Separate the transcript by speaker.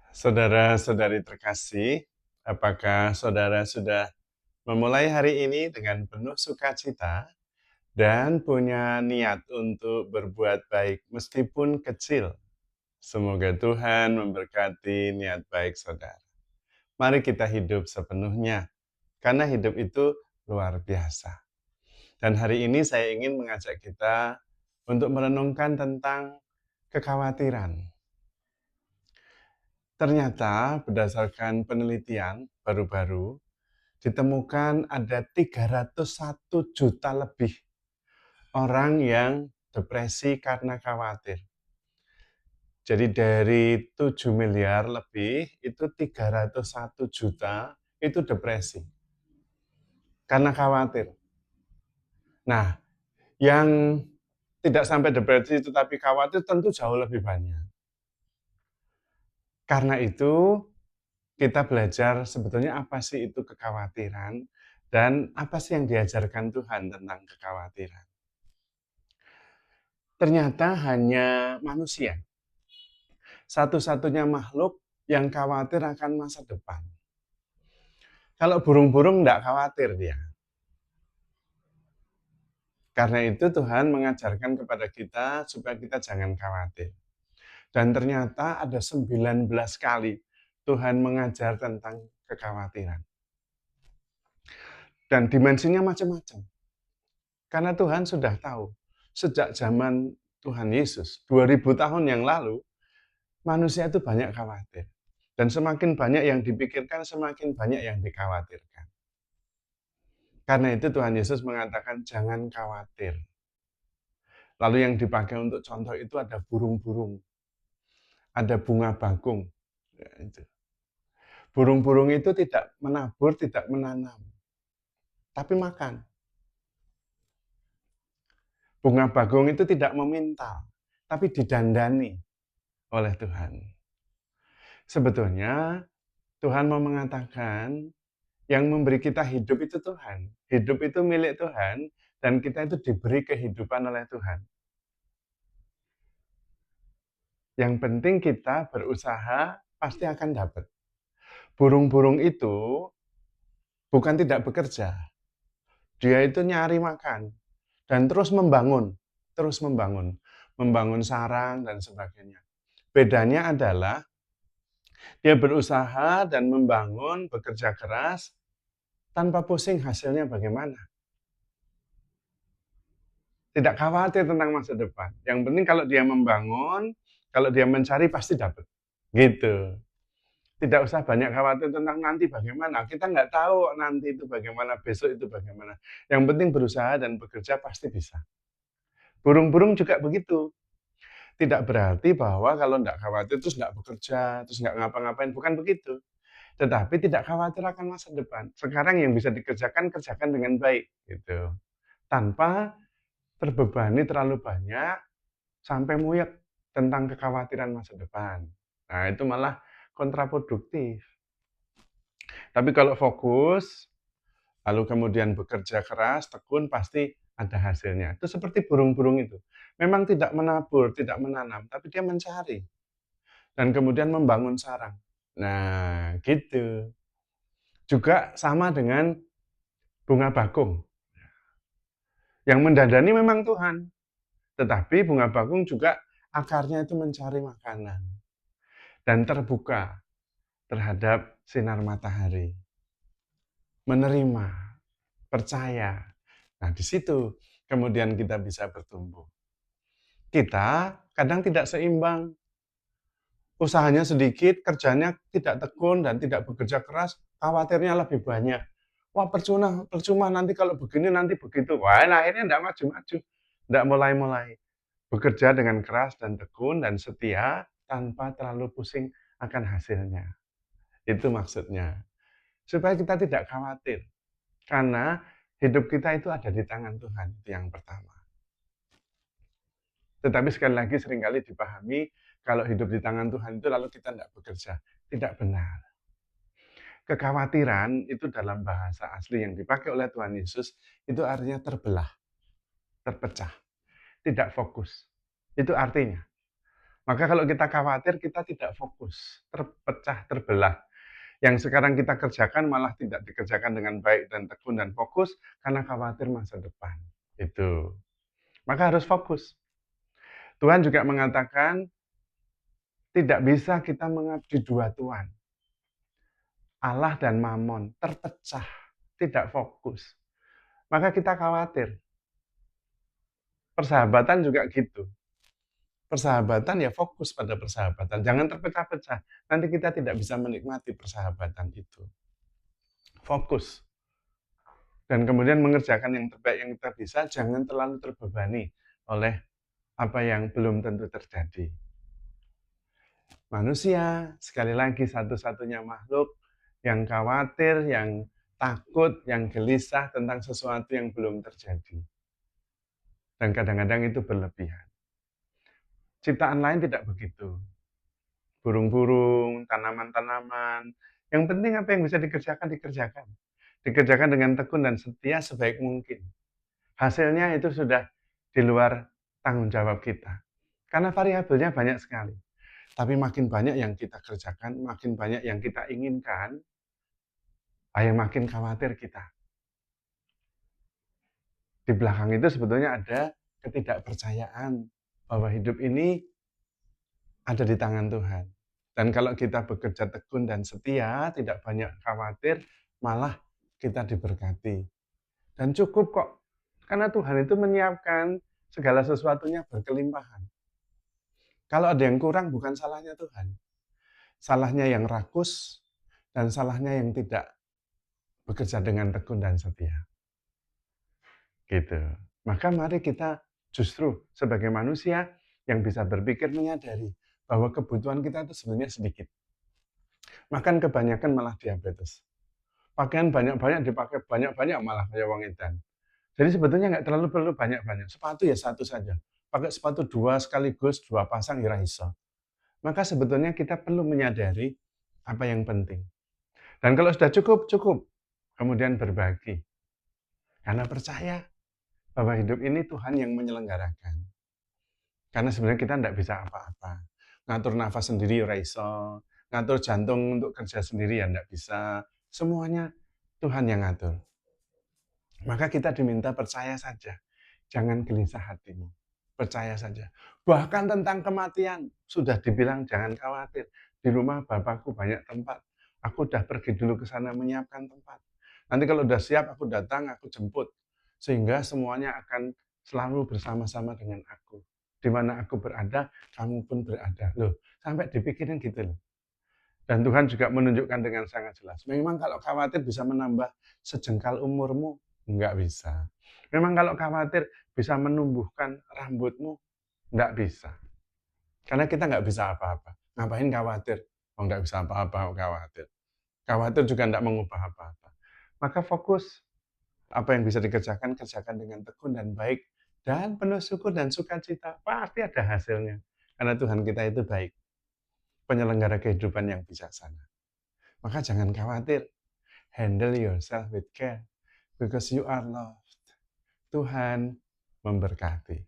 Speaker 1: Saudara-saudari terkasih, apakah saudara sudah memulai hari ini dengan penuh sukacita dan punya niat untuk berbuat baik meskipun kecil? Semoga Tuhan memberkati niat baik saudara. Mari kita hidup sepenuhnya, karena hidup itu luar biasa. Dan hari ini saya ingin mengajak kita untuk merenungkan tentang kekhawatiran. Ternyata berdasarkan penelitian baru-baru, ditemukan ada 301 juta lebih orang yang depresi karena khawatir. Jadi dari 7 miliar lebih, itu 301 juta itu depresi karena khawatir. Nah, yang tidak sampai depresi tetapi khawatir tentu jauh lebih banyak. Karena itu, kita belajar sebetulnya apa sih itu kekhawatiran dan apa sih yang diajarkan Tuhan tentang kekhawatiran. Ternyata hanya manusia, satu-satunya makhluk yang khawatir akan masa depan. Kalau burung-burung enggak khawatir dia. Karena itu Tuhan mengajarkan kepada kita supaya kita jangan khawatir. Dan ternyata ada 19 kali Tuhan mengajar tentang kekhawatiran. Dan dimensinya macam-macam. Karena Tuhan sudah tahu, sejak zaman Tuhan Yesus, 2000 tahun yang lalu, manusia itu banyak khawatir. Dan semakin banyak yang dipikirkan, semakin banyak yang dikhawatirkan. Karena itu Tuhan Yesus mengatakan, jangan khawatir. Lalu yang dipakai untuk contoh itu ada burung-burung, ada bunga bakung. Ya, itu. Burung-burung itu tidak menabur, tidak menanam, tapi makan. Bunga bakung itu tidak meminta, tapi didandani oleh Tuhan. Sebetulnya Tuhan mau mengatakan yang memberi kita hidup itu Tuhan. Hidup itu milik Tuhan dan kita itu diberi kehidupan oleh Tuhan. Yang penting kita berusaha pasti akan dapat. Burung-burung itu bukan tidak bekerja. Dia itu nyari makan dan terus membangun, membangun sarang dan sebagainya. Bedanya adalah dia berusaha dan membangun, bekerja keras, tanpa pusing hasilnya bagaimana. Tidak khawatir tentang masa depan. Yang penting kalau dia membangun, kalau dia mencari pasti dapat. Gitu. Tidak usah banyak khawatir tentang nanti bagaimana. Kita nggak tahu nanti itu bagaimana, besok itu bagaimana. Yang penting berusaha dan bekerja pasti bisa. Burung-burung juga begitu. Tidak berarti bahwa kalau nggak khawatir terus nggak bekerja, terus nggak ngapa-ngapain. Bukan begitu. Tetapi tidak khawatir akan masa depan. Sekarang yang bisa dikerjakan, kerjakan dengan baik. Gitu. Tanpa terbebani terlalu banyak sampai muyek tentang kekhawatiran masa depan. Nah, itu malah kontraproduktif. Tapi kalau fokus, lalu kemudian bekerja keras, tekun, pasti ada hasilnya. Itu seperti burung-burung itu. Memang tidak menabur, tidak menanam, tapi dia mencari. Dan kemudian membangun sarang. Nah, gitu. Juga sama dengan bunga bakung. Yang mendandani memang Tuhan. Tetapi bunga bakung juga akarnya itu mencari makanan. Dan terbuka terhadap sinar matahari. Menerima, percaya. Nah, di situ kemudian kita bisa bertumbuh. Kita kadang tidak seimbang. Usahanya sedikit, kerjanya tidak tekun dan tidak bekerja keras, khawatirnya lebih banyak. Wah, percuma nanti kalau begini, nanti begitu. Wah, akhirnya tidak maju-maju, tidak mulai-mulai. Bekerja dengan keras dan tekun dan setia tanpa terlalu pusing akan hasilnya. Itu maksudnya. Supaya kita tidak khawatir. Karena hidup kita itu ada di tangan Tuhan, itu yang pertama. Tetapi sekali lagi seringkali dipahami, kalau hidup di tangan Tuhan itu lalu kita tidak bekerja. Tidak benar. Kekhawatiran itu dalam bahasa asli yang dipakai oleh Tuhan Yesus, itu artinya terbelah, terpecah, tidak fokus. Itu artinya. Maka kalau kita khawatir, kita tidak fokus, terpecah, terbelah. Yang sekarang kita kerjakan malah tidak dikerjakan dengan baik dan tekun dan fokus karena khawatir masa depan. Itu. Maka harus fokus. Tuhan juga mengatakan tidak bisa kita mengabdi dua tuan. Allah dan Mamon terpecah, tidak fokus. Maka kita khawatir. Persahabatan juga gitu. Persahabatan ya fokus pada persahabatan. Jangan terpecah-pecah. Nanti kita tidak bisa menikmati persahabatan itu. Fokus. Dan kemudian mengerjakan yang terbaik yang kita bisa, jangan terlalu terbebani oleh apa yang belum tentu terjadi. Manusia, sekali lagi satu-satunya makhluk yang khawatir, yang takut, yang gelisah tentang sesuatu yang belum terjadi. Dan kadang-kadang itu berlebihan. Ciptaan lain tidak begitu. Burung-burung, tanaman-tanaman. Yang penting apa yang bisa dikerjakan, dikerjakan. Dikerjakan dengan tekun dan setia sebaik mungkin. Hasilnya itu sudah di luar tanggung jawab kita. Karena variabelnya banyak sekali. Tapi makin banyak yang kita kerjakan, makin banyak yang kita inginkan, makin khawatir kita. Di belakang itu sebetulnya ada ketidakpercayaan bahwa hidup ini ada di tangan Tuhan. Dan kalau kita bekerja tekun dan setia, tidak banyak khawatir, malah kita diberkati. Dan cukup kok, karena Tuhan itu menyiapkan segala sesuatunya berkelimpahan. Kalau ada yang kurang, bukan salahnya Tuhan. Salahnya yang rakus, dan salahnya yang tidak bekerja dengan tekun dan setia. Gitu. Maka mari kita justru sebagai manusia yang bisa berpikir menyadari bahwa kebutuhan kita itu sebenarnya sedikit. Makan kebanyakan malah diabetes. Pakaian banyak-banyak dipakai banyak-banyak malah kayak wong edan. Jadi sebetulnya nggak terlalu perlu banyak-banyak. Sepatu ya satu saja. Pakai sepatu dua sekaligus, dua pasang ya iso. Maka sebetulnya kita perlu menyadari apa yang penting. Dan kalau sudah cukup, cukup. Kemudian berbagi. Karena percaya bahwa hidup ini Tuhan yang menyelenggarakan. Karena sebenarnya kita tidak bisa apa-apa. Ngatur nafas sendiri ora iso, ngatur jantung untuk kerja sendiri ya tidak bisa. Semuanya Tuhan yang ngatur. Maka kita diminta percaya saja. Jangan gelisah hatimu. Percaya saja. Bahkan tentang kematian, sudah dibilang jangan khawatir. Di rumah Bapakku banyak tempat. Aku udah pergi dulu ke sana menyiapkan tempat. Nanti kalau udah siap, aku datang, aku jemput. Sehingga semuanya akan selalu bersama-sama dengan aku. Di mana aku berada, kamu pun berada. Loh, sampai dipikirin gitu loh. Dan Tuhan juga menunjukkan dengan sangat jelas. Memang kalau khawatir bisa menambah sejengkal umurmu, enggak bisa. Memang kalau khawatir bisa menumbuhkan rambutmu, enggak bisa. Karena kita enggak bisa apa-apa. Ngapain khawatir? Oh, enggak bisa apa-apa, khawatir. Khawatir juga enggak mengubah apa-apa. Maka fokus. Apa yang bisa dikerjakan, kerjakan dengan tekun dan baik. Dan penuh syukur dan sukacita. Pasti ada hasilnya. Karena Tuhan kita itu baik. Penyelenggara kehidupan yang bijaksana. Maka jangan khawatir. Handle yourself with care. Because you are loved. Tuhan memberkati.